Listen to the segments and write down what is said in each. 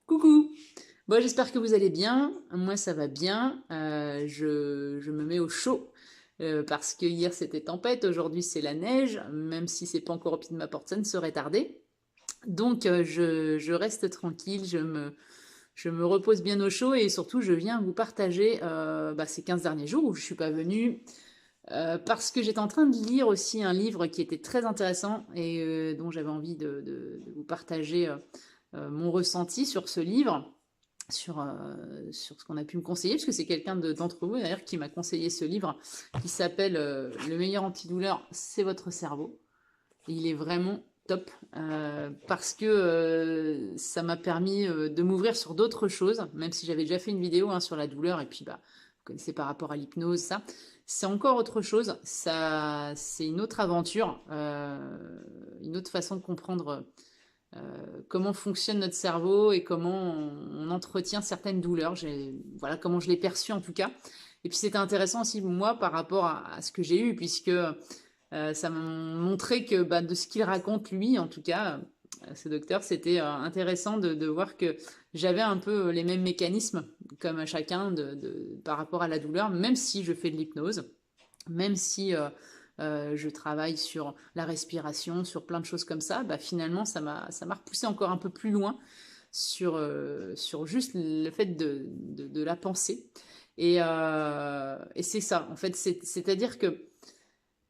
Coucou! Bon, j'espère que vous allez bien. Moi, ça va bien. Je me mets au chaud parce que hier c'était tempête, aujourd'hui c'est la neige. Même si c'est pas encore au pied de ma porte, ça ne serait tardé. Donc, je reste tranquille, je me repose bien au chaud et surtout je viens vous partager ces 15 derniers jours où je suis pas venue parce que j'étais en train de lire aussi un livre qui était très intéressant et dont j'avais envie de vous partager mon ressenti sur ce livre sur ce qu'on a pu me conseiller, parce que c'est quelqu'un d'entre vous d'ailleurs qui m'a conseillé ce livre qui s'appelle Le meilleur antidouleur, c'est votre cerveau. Et il est vraiment top parce que ça m'a permis de m'ouvrir sur d'autres choses, même si j'avais déjà fait une vidéo sur la douleur, et puis vous connaissez par rapport à l'hypnose, ça. C'est encore autre chose, ça, c'est une autre aventure, une autre façon de comprendre comment fonctionne notre cerveau et comment on entretient certaines douleurs. Voilà comment je l'ai perçu en tout cas. Et puis c'était intéressant aussi moi par rapport à ce que j'ai eu, puisque ça m'a montré que de ce qu'il raconte lui, en tout cas, ce docteur, c'était intéressant de voir que j'avais un peu les mêmes mécanismes comme chacun par rapport à la douleur, même si je fais de l'hypnose, même si je travaille sur la respiration, sur plein de choses comme ça, finalement, ça m'a repoussé encore un peu plus loin sur juste le fait de la pensée. Et c'est ça, en fait, c'est-à-dire que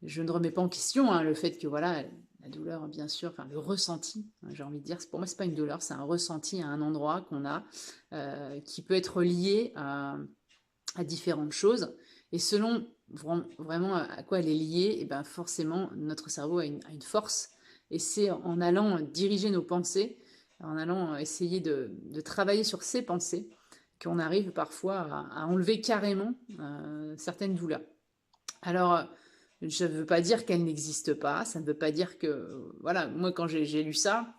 je ne remets pas en question le fait que voilà, la douleur, bien sûr, enfin le ressenti, j'ai envie de dire, pour moi, c'est pas une douleur, c'est un ressenti à un endroit qu'on a qui peut être lié à différentes choses. Et selon vraiment à quoi elle est liée, et ben forcément, notre cerveau a une force. Et c'est en allant diriger nos pensées, en allant essayer de travailler sur ces pensées, qu'on arrive parfois à enlever carrément certaines douleurs. Alors, je ne veux pas dire qu'elle n'existe pas, ça ne veut pas dire que... Voilà, moi quand j'ai lu ça,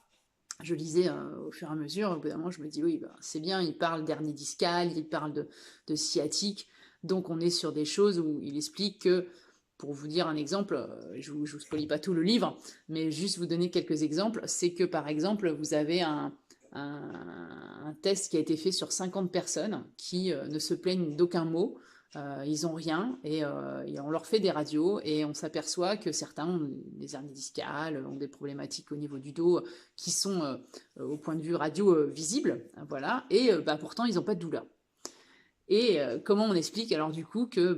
je lisais au fur et à mesure, au bout d'un moment je me dis oui, c'est bien, il parle d'hernie discale, il parle de sciatique, donc on est sur des choses où il explique que, pour vous dire un exemple, je vous spoilie pas tout le livre, mais juste vous donner quelques exemples, c'est que par exemple vous avez un test qui a été fait sur 50 personnes qui ne se plaignent d'aucun mot, ils ont rien et on leur fait des radios et on s'aperçoit que certains ont des hernies discales, ont des problématiques au niveau du dos qui sont au point de vue radio visibles, voilà, et pourtant ils n'ont pas de douleur. Et comment on explique alors du coup que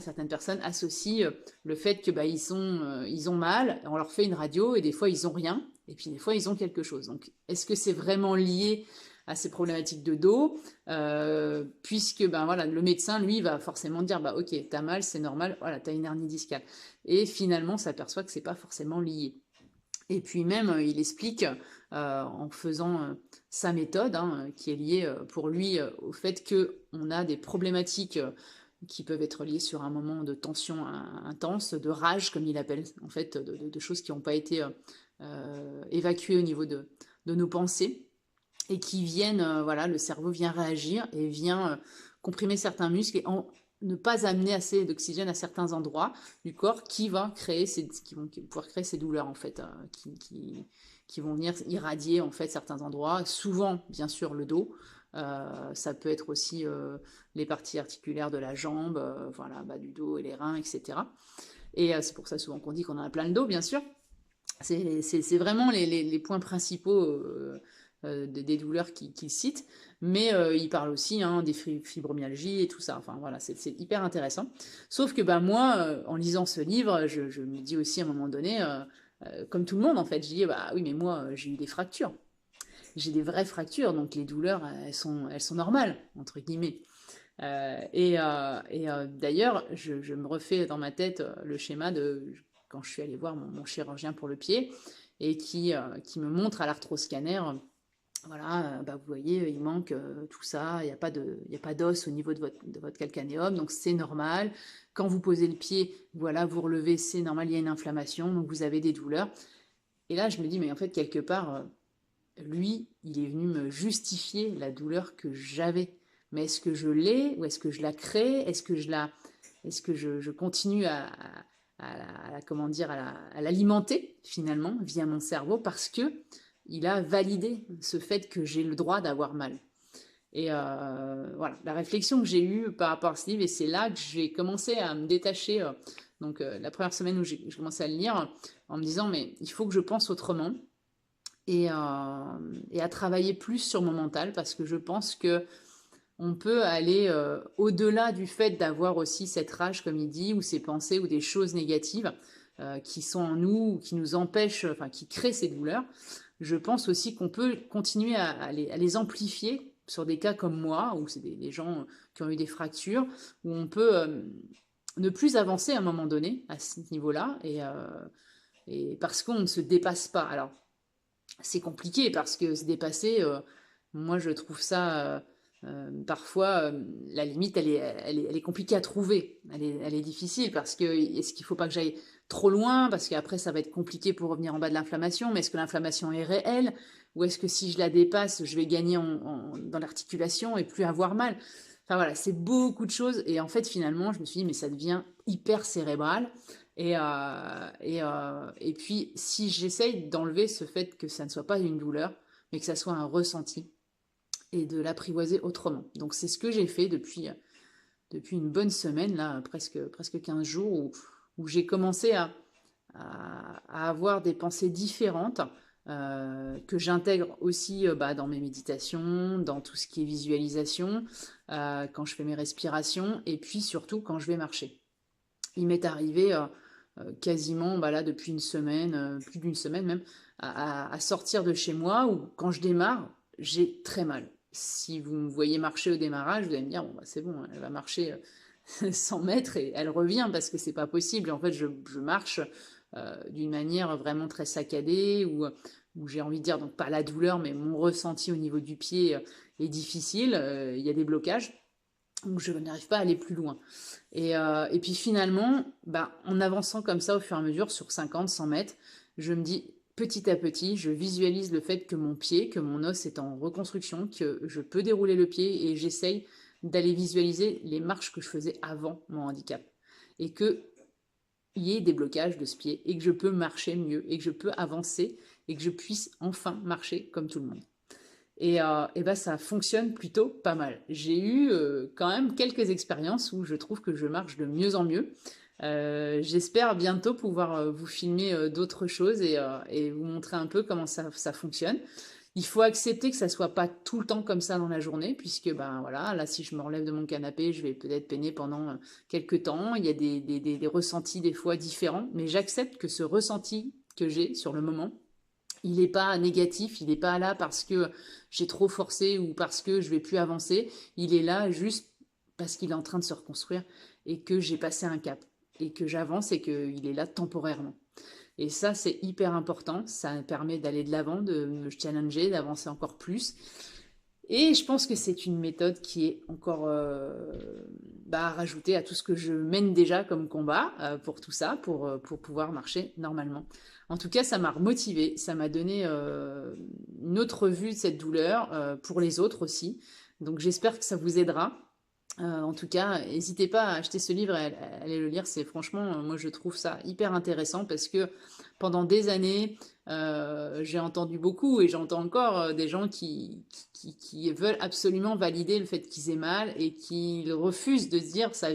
certaines personnes associent le fait que ils ont mal, on leur fait une radio et des fois ils ont rien et puis des fois ils ont quelque chose. Donc est-ce que c'est vraiment lié à ces problématiques de dos puisque voilà, le médecin lui va forcément dire ok, t'as mal, c'est normal, voilà, t'as une hernie discale. Et finalement on s'aperçoit que c'est pas forcément lié. Et puis même, il explique en faisant sa méthode, qui est liée pour lui au fait qu'on a des problématiques qui peuvent être liées sur un moment de tension intense, de rage, comme il appelle, en fait, de choses qui n'ont pas été évacuées au niveau de nos pensées et qui viennent, voilà, le cerveau vient réagir et vient comprimer certains muscles et ne pas amener assez d'oxygène à certains endroits du corps qui vont pouvoir créer ces douleurs en fait, qui vont venir irradier en fait certains endroits, souvent bien sûr le dos. Ça peut être aussi les parties articulaires de la jambe, voilà, du dos et les reins, etc. Et c'est pour ça souvent qu'on dit qu'on en a plein le dos, bien sûr. C'est vraiment les points principaux des douleurs qu'il cite, mais il parle aussi des fibromyalgies et tout ça. Enfin voilà, c'est hyper intéressant. Sauf que moi, en lisant ce livre, je me dis aussi à un moment donné, comme tout le monde en fait, je dis oui mais moi j'ai eu des fractures, j'ai des vraies fractures, donc les douleurs elles sont normales entre guillemets. D'ailleurs, je me refais dans ma tête le schéma de quand je suis allée voir mon chirurgien pour le pied et qui me montre à l'arthroscanner, voilà, vous voyez, il manque tout ça, il n'y a pas d'os au niveau de votre calcanéum, donc c'est normal. Quand vous posez le pied, voilà, vous relevez, c'est normal, il y a une inflammation, donc vous avez des douleurs. Et là, je me dis, mais en fait, quelque part, lui, il est venu me justifier la douleur que j'avais. Mais est-ce que je l'ai ou est-ce que je la crée? Est-ce que je continue comment dire, à l'alimenter finalement via mon cerveau parce que il a validé ce fait que j'ai le droit d'avoir mal. Et voilà, la réflexion que j'ai eue par rapport à ce livre, et c'est là que j'ai commencé à me détacher. Donc la première semaine où j'ai commencé à le lire, en me disant, mais il faut que je pense autrement et à travailler plus sur mon mental, parce que je pense que on peut aller au-delà du fait d'avoir aussi cette rage, comme il dit, ou ces pensées, ou des choses négatives qui sont en nous, ou qui nous empêchent, enfin qui créent ces douleurs. Je pense aussi qu'on peut continuer à les amplifier sur des cas comme moi, où c'est des gens qui ont eu des fractures, où on peut ne plus avancer à un moment donné à ce niveau-là, et parce qu'on ne se dépasse pas. Alors, c'est compliqué parce que se dépasser, moi je trouve ça parfois, la limite elle est compliquée à trouver, elle est difficile parce que est-ce qu'il ne faut pas que j'aille trop loin parce qu'après ça va être compliqué pour revenir en bas de l'inflammation, mais est-ce que l'inflammation est réelle ou est-ce que si je la dépasse je vais gagner dans l'articulation et plus avoir mal. Enfin voilà, c'est beaucoup de choses et en fait finalement je me suis dit mais ça devient hyper cérébral. Et puis, si j'essaye d'enlever ce fait que ça ne soit pas une douleur, mais que ça soit un ressenti, et de l'apprivoiser autrement. Donc, c'est ce que j'ai fait depuis une bonne semaine, là, presque 15 jours, où j'ai commencé à avoir des pensées différentes, que j'intègre aussi dans mes méditations, dans tout ce qui est visualisation, quand je fais mes respirations, et puis surtout quand je vais marcher. Il m'est arrivé quasiment là depuis une semaine, plus d'une semaine même, à sortir de chez moi où quand je démarre, j'ai très mal. Si vous me voyez marcher au démarrage, vous allez me dire, bon, c'est bon, elle va marcher 100 mètres et elle revient parce que c'est pas possible. En fait, je marche d'une manière vraiment très saccadée où j'ai envie de dire, donc pas la douleur, mais mon ressenti au niveau du pied est difficile. Il y a des blocages. Donc je n'arrive pas à aller plus loin. Et puis finalement, en avançant comme ça au fur et à mesure sur 50, 100 mètres, je me dis petit à petit, je visualise le fait que mon pied, que mon os est en reconstruction, que je peux dérouler le pied et j'essaye d'aller visualiser les marches que je faisais avant mon handicap. Et qu'il y ait des blocages de ce pied et que je peux marcher mieux et que je peux avancer et que je puisse enfin marcher comme tout le monde. Et ça fonctionne plutôt pas mal. J'ai eu quand même quelques expériences où je trouve que je marche de mieux en mieux. J'espère bientôt pouvoir vous filmer d'autres choses et vous montrer un peu comment ça fonctionne. Il faut accepter que ça soit pas tout le temps comme ça dans la journée, puisque voilà, là si je me relève de mon canapé, je vais peut-être peiner pendant quelques temps. Il y a des ressentis des fois différents, mais j'accepte que ce ressenti que j'ai sur le moment, il n'est pas négatif, il n'est pas là parce que j'ai trop forcé ou parce que je vais plus avancer. Il est là juste parce qu'il est en train de se reconstruire et que j'ai passé un cap et que j'avance et qu'il est là temporairement. Et ça, c'est hyper important. Ça me permet d'aller de l'avant, de me challenger, d'avancer encore plus. Et je pense que c'est une méthode qui est encore à rajouter à tout ce que je mène déjà comme combat pour tout ça, pour pouvoir marcher normalement. En tout cas, ça m'a remotivée, ça m'a donné une autre vue de cette douleur pour les autres aussi. Donc j'espère que ça vous aidera. En tout cas, n'hésitez pas à acheter ce livre et à aller le lire. C'est franchement, moi je trouve ça hyper intéressant parce que pendant des années, j'ai entendu beaucoup et j'entends encore des gens qui veulent absolument valider le fait qu'ils aient mal et qui refusent de se dire, ça,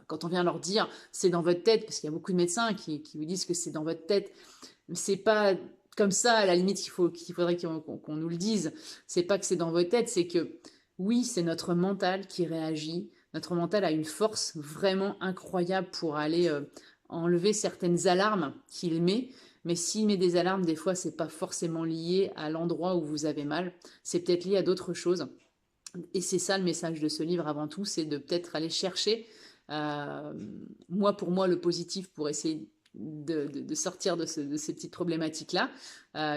quand on vient leur dire c'est dans votre tête, parce qu'il y a beaucoup de médecins qui vous disent que c'est dans votre tête, c'est pas comme ça à la limite qu'il faudrait qu'on nous le dise. C'est pas que c'est dans votre tête, c'est que oui, c'est notre mental qui réagit. Notre mental a une force vraiment incroyable pour aller enlever certaines alarmes qu'il met. Mais s'il met des alarmes, des fois, c'est pas forcément lié à l'endroit où vous avez mal. C'est peut-être lié à d'autres choses. Et c'est ça le message de ce livre avant tout, c'est de peut-être aller chercher, pour moi, le positif pour essayer de sortir de ces petites problématiques-là,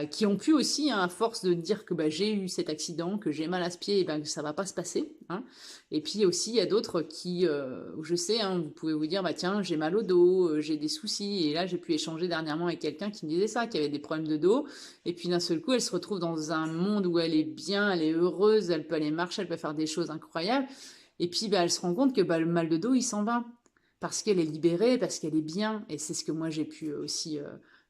qui ont pu aussi, à force de dire que j'ai eu cet accident, que j'ai mal à ce pied, et que ça va pas se passer. Hein. Et puis aussi, il y a d'autres qui, je sais, vous pouvez vous dire, tiens, j'ai mal au dos, j'ai des soucis, et là, j'ai pu échanger dernièrement avec quelqu'un qui me disait ça, qui avait des problèmes de dos, et puis d'un seul coup, elle se retrouve dans un monde où elle est bien, elle est heureuse, elle peut aller marcher, elle peut faire des choses incroyables, et puis elle se rend compte que le mal de dos, il s'en va. Parce qu'elle est libérée, parce qu'elle est bien, et c'est ce que moi j'ai pu aussi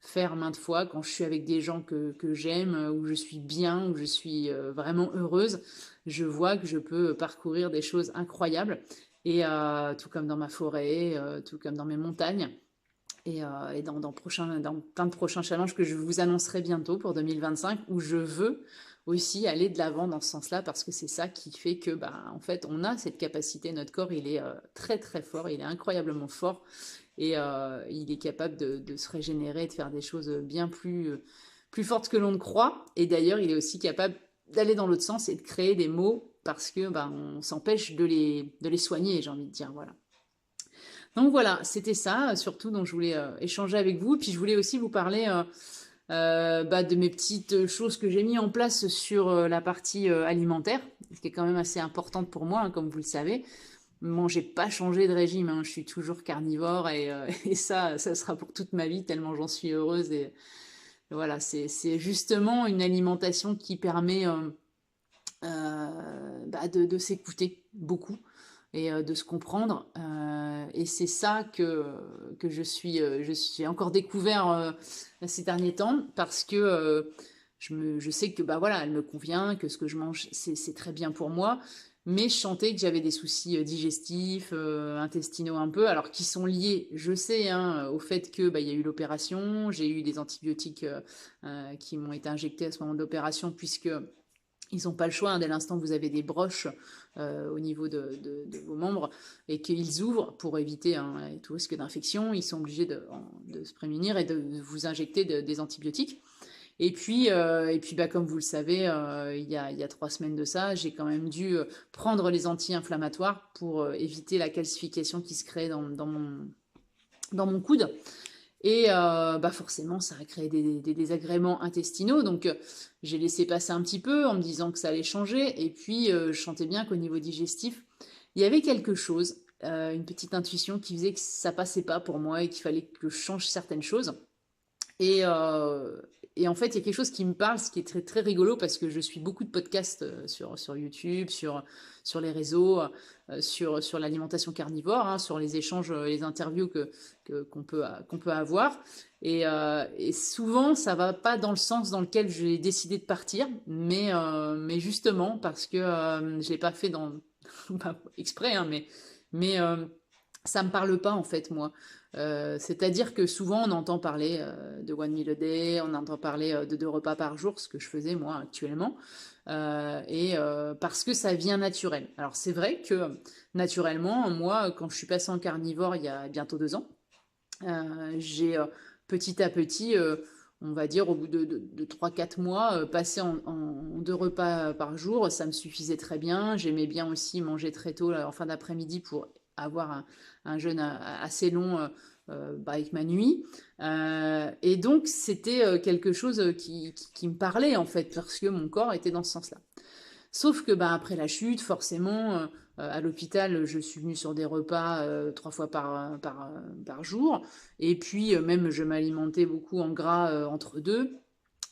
faire maintes fois quand je suis avec des gens que j'aime, où je suis bien, où je suis vraiment heureuse. Je vois que je peux parcourir des choses incroyables, et tout comme dans ma forêt, tout comme dans mes montagnes. Et dans plein de prochains challenges que je vous annoncerai bientôt pour 2025, où je veux aussi aller de l'avant dans ce sens-là, parce que c'est ça qui fait que, bah, en fait, on a cette capacité, notre corps, il est très très fort, il est incroyablement fort, et il est capable de se régénérer, de faire des choses bien plus fortes que l'on ne croit, et d'ailleurs, il est aussi capable d'aller dans l'autre sens et de créer des maux, parce que bah, on s'empêche de les soigner, j'ai envie de dire, voilà. Donc voilà, c'était ça, surtout dont je voulais échanger avec vous. Puis je voulais aussi vous parler bah, de mes petites choses que j'ai mis en place sur la partie alimentaire, ce qui est quand même assez importante pour moi, hein, comme vous le savez. Bon, j'ai pas changé de régime, hein, je suis toujours carnivore, et ça sera pour toute ma vie, tellement j'en suis heureuse. Et voilà, c'est justement une alimentation qui permet bah, de s'écouter beaucoup, et de se comprendre. Et c'est ça que j'ai encore découvert ces derniers temps, parce que je sais que bah voilà, elle me convient, que ce que je mange, c'est très bien pour moi. Mais je sentais que j'avais des soucis digestifs, intestinaux un peu, alors qui sont liés, je sais, hein, au fait que bah, il y a eu l'opération, j'ai eu des antibiotiques qui m'ont été injectés à ce moment de l'opération, puisque ils n'ont pas le choix, hein, dès l'instant que vous avez des broches au niveau de vos membres, et qu'ils ouvrent pour éviter tout risque d'infection, ils sont obligés de se prémunir et de vous injecter des antibiotiques. Et puis bah, comme vous le savez, il y a 3 semaines de ça, j'ai quand même dû prendre les anti-inflammatoires pour éviter la calcification qui se crée dans mon coude. Et bah forcément, ça a créé des désagréments intestinaux. Donc, j'ai laissé passer un petit peu en me disant que ça allait changer. Et puis, je sentais bien qu'au niveau digestif, il y avait quelque chose, une petite intuition qui faisait que ça passait pas pour moi et qu'il fallait que je change certaines choses. Et, euh, et en fait, il y a quelque chose qui me parle, ce qui est très, très rigolo, parce que je suis beaucoup de podcasts sur YouTube, sur les réseaux, sur l'alimentation carnivore, hein, sur les échanges, les interviews qu'on peut avoir. Et souvent, ça va pas dans le sens dans lequel j'ai décidé de partir, mais justement, parce que je l'ai pas fait pas exprès, hein, mais ça me parle pas en fait, moi. C'est-à-dire que souvent on entend parler de one meal a day, on entend parler de 2 repas par jour, ce que je faisais moi actuellement, parce que ça vient naturel. Alors c'est vrai que naturellement, moi, quand je suis passée en carnivore il y a bientôt 2 ans, j'ai petit à petit, on va dire au bout de 3-4 mois, passé en 2 repas par jour, ça me suffisait très bien. J'aimais bien aussi manger très tôt, là, en fin d'après-midi, pour avoir un jeûne assez long bah, avec ma nuit. Et donc c'était quelque chose qui me parlait en fait, parce que mon corps était dans ce sens-là. Sauf que bah, après la chute, forcément, à l'hôpital, je suis venue sur des repas 3 fois par jour. Et puis, même, je m'alimentais beaucoup en gras entre deux.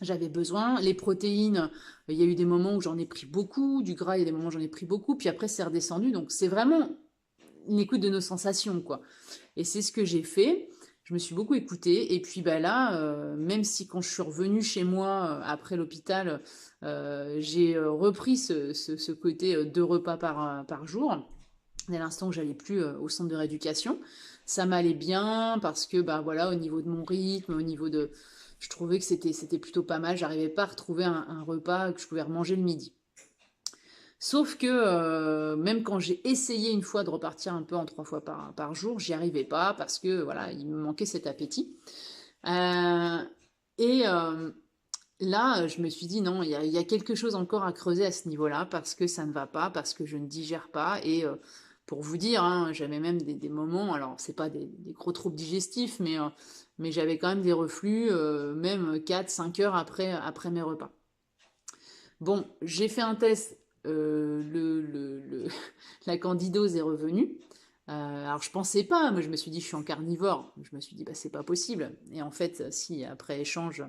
J'avais besoin. Les protéines, il y a eu des moments où j'en ai pris beaucoup. Du gras, il y a des moments où j'en ai pris beaucoup. Puis après, c'est redescendu. Donc, c'est vraiment une écoute de nos sensations, quoi. Et c'est ce que j'ai fait. Je me suis beaucoup écoutée. Et puis bah là, même si quand je suis revenue chez moi après l'hôpital, j'ai repris ce côté 2 repas par jour, dès l'instant où j'allais plus au centre de rééducation, ça m'allait bien, parce que bah voilà, au niveau de mon rythme, au niveau de, je trouvais que c'était plutôt pas mal. J'arrivais pas à retrouver un repas que je pouvais remanger le midi. Sauf que même quand j'ai essayé une fois de repartir un peu en 3 fois par jour, j'y arrivais pas, parce que voilà, il me manquait cet appétit. Euh, et là, je me suis dit non, il y a quelque chose encore à creuser à ce niveau-là, parce que ça ne va pas, parce que je ne digère pas. Et pour vous dire, hein, j'avais même des moments, alors c'est pas des gros troubles digestifs, mais j'avais quand même des reflux, même 4-5 heures après mes repas. Bon, j'ai fait un test, la candidose est revenue. Alors je pensais pas, moi je me suis dit je suis en carnivore, je me suis dit bah c'est pas possible. Et en fait, si, après échange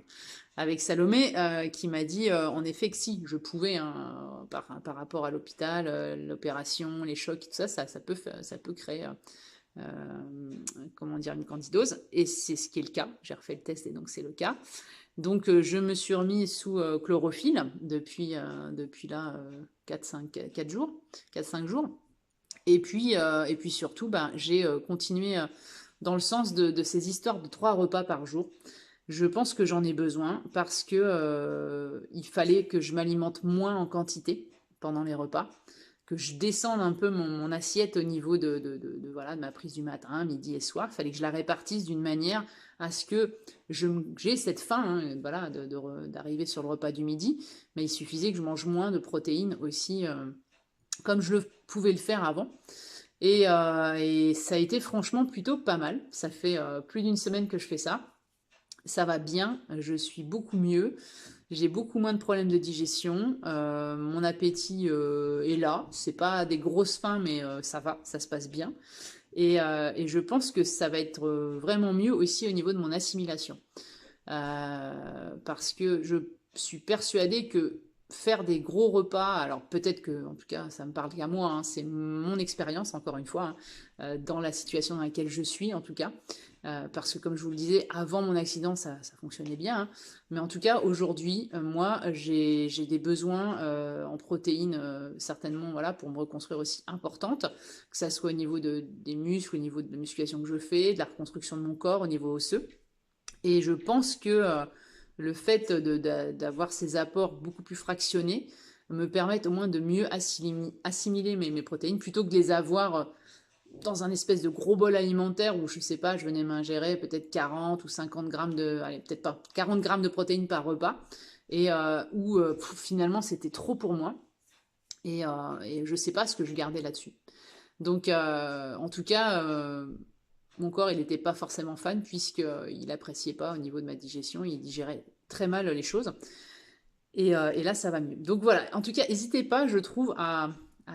avec Salomé, qui m'a dit en effet que si, je pouvais, hein, par rapport à l'hôpital, l'opération, les chocs, tout ça, ça peut créer comment dire, une candidose, et c'est ce qui est le cas. J'ai refait le test et donc c'est le cas. Donc je me suis remis sous chlorophylle depuis là 4 jours, 4-5 jours. Et puis surtout, ben, j'ai continué dans le sens de ces histoires de 3 repas par jour. Je pense que j'en ai besoin parce que il fallait que je m'alimente moins en quantité pendant les repas, que je descende un peu mon assiette au niveau voilà, de ma prise du matin, midi et soir. Il fallait que je la répartisse d'une manière à ce que j'ai cette faim, hein, voilà, d'arriver sur le repas du midi, mais il suffisait que je mange moins de protéines aussi, comme je pouvais le faire avant. Et ça a été franchement plutôt pas mal. Ça fait plus d'une semaine que je fais ça. Ça va bien, je suis beaucoup mieux, j'ai beaucoup moins de problèmes de digestion, mon appétit est là, c'est pas des grosses faims mais ça va, ça se passe bien. Et je pense que ça va être vraiment mieux aussi au niveau de mon assimilation. Parce que je suis persuadée que faire des gros repas, alors peut-être que, en tout cas, ça me parle qu'à moi, hein, c'est mon expérience, encore une fois, hein, dans la situation dans laquelle je suis, en tout cas, parce que comme je vous le disais, avant mon accident, ça fonctionnait bien, hein, mais en tout cas, aujourd'hui, moi, j'ai des besoins en protéines, certainement, voilà, pour me reconstruire aussi importantes, que ça soit au niveau des muscles, au niveau de la musculation que je fais, de la reconstruction de mon corps, au niveau osseux. Et je pense que le fait d'avoir ces apports beaucoup plus fractionnés me permettent au moins de mieux assimiler mes protéines plutôt que de les avoir dans un espèce de gros bol alimentaire où, je sais pas, je venais m'ingérer peut-être 40 ou 50 grammes allez, peut-être pas, 40 grammes de protéines par repas, et où finalement c'était trop pour moi, et je sais pas ce que je gardais là-dessus. Donc, en tout cas, mon corps, il n'était pas forcément fan puisqu'il n'appréciait pas au niveau de ma digestion, il digérait très mal les choses. Et là, ça va mieux. Donc voilà, en tout cas, n'hésitez pas, je trouve, à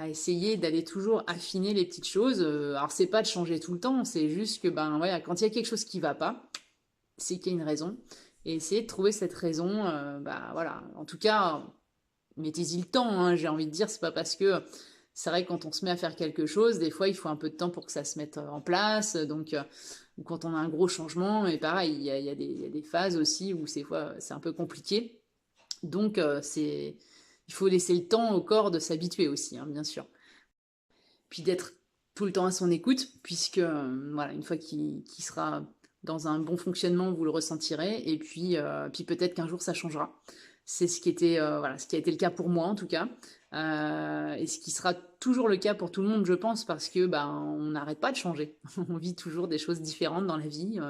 essayer d'aller toujours affiner les petites choses. Alors, c'est pas de changer tout le temps, c'est juste que ben, ouais, quand il y a quelque chose qui va pas, c'est qu'il y a une raison. Et essayer de trouver cette raison, bah voilà. En tout cas, mettez-y le temps, hein, j'ai envie de dire, c'est pas parce que c'est vrai que quand on se met à faire quelque chose, des fois il faut un peu de temps pour que ça se mette en place, donc ou quand on a un gros changement, et pareil, il y a des phases aussi où c'est un peu compliqué, donc il faut laisser le temps au corps de s'habituer aussi, hein, bien sûr. Puis d'être tout le temps à son écoute, puisque voilà, une fois qu'il sera dans un bon fonctionnement, vous le ressentirez, et puis peut-être qu'un jour ça changera. C'est ce qui était, voilà, ce qui a été le cas pour moi en tout cas, et ce qui sera toujours le cas pour tout le monde, je pense, parce que ben on n'arrête pas de changer. On vit toujours des choses différentes dans la vie,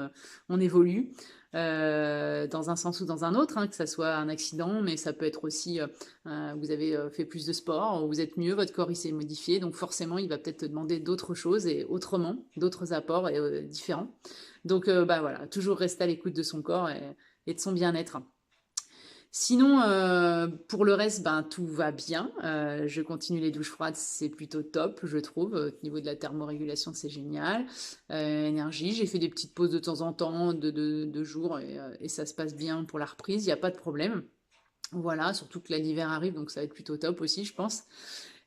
on évolue dans un sens ou dans un autre, hein, que ça soit un accident, mais ça peut être aussi vous avez fait plus de sport, vous êtes mieux, votre corps il s'est modifié, donc forcément il va peut-être te demander d'autres choses et autrement, d'autres apports différents. Donc bah voilà, toujours rester à l'écoute de son corps et de son bien-être. Sinon, pour le reste, ben, tout va bien. Je continue les douches froides, c'est plutôt top, je trouve. Au niveau de la thermorégulation, c'est génial. Énergie, j'ai fait des petites pauses de temps en temps, de jours, et ça se passe bien pour la reprise, il n'y a pas de problème. Voilà, surtout que l'hiver arrive, donc ça va être plutôt top aussi, je pense.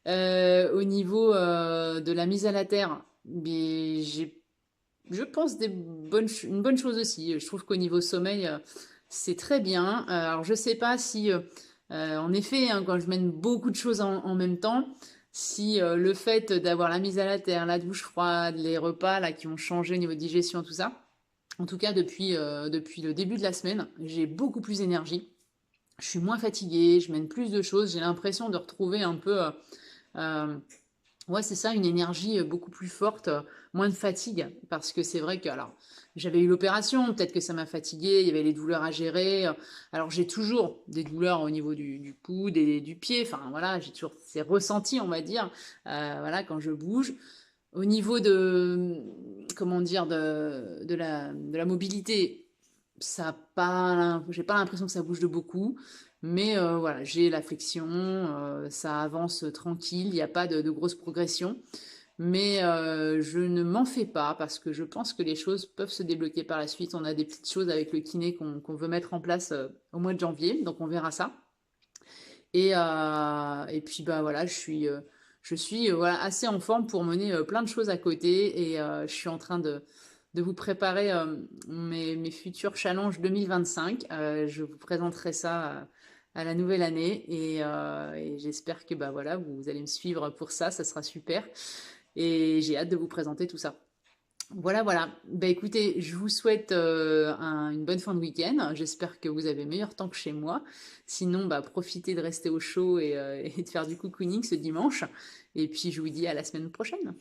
Au niveau de la mise à la terre, ben, je pense une bonne chose aussi. Je trouve qu'au niveau sommeil, c'est très bien. Alors je sais pas si, en effet, hein, quand je mène beaucoup de choses en même temps, si le fait d'avoir la mise à la terre, la douche froide, les repas là qui ont changé au niveau de digestion, tout ça. En tout cas, depuis le début de la semaine, j'ai beaucoup plus d'énergie. Je suis moins fatiguée, je mène plus de choses. J'ai l'impression de retrouver un peu euh, ouais, c'est ça, une énergie beaucoup plus forte, moins de fatigue. Parce que c'est vrai que, alors, j'avais eu l'opération, peut-être que ça m'a fatiguée, il y avait les douleurs à gérer. Alors, j'ai toujours des douleurs au niveau du coude et du pied. Enfin, voilà, j'ai toujours ces ressentis, on va dire, voilà, quand je bouge. Au niveau comment dire, de la mobilité, j'ai pas l'impression que ça bouge de beaucoup, mais voilà, j'ai la flexion, ça avance tranquille, il n'y a pas de grosse progression, mais je ne m'en fais pas parce que je pense que les choses peuvent se débloquer par la suite. On a des petites choses avec le kiné qu'on veut mettre en place au mois de janvier, donc on verra ça. Et puis bah voilà, je suis voilà, assez en forme pour mener plein de choses à côté et je suis en train de vous préparer mes futurs challenges 2025. Je vous présenterai ça à la nouvelle année et j'espère que bah, voilà, vous allez me suivre pour ça, ça sera super. Et j'ai hâte de vous présenter tout ça. Voilà, voilà. Bah écoutez, je vous souhaite une bonne fin de week-end. J'espère que vous avez meilleur temps que chez moi. Sinon, bah profitez de rester au chaud et de faire du cocooning ce dimanche. Et puis je vous dis à la semaine prochaine.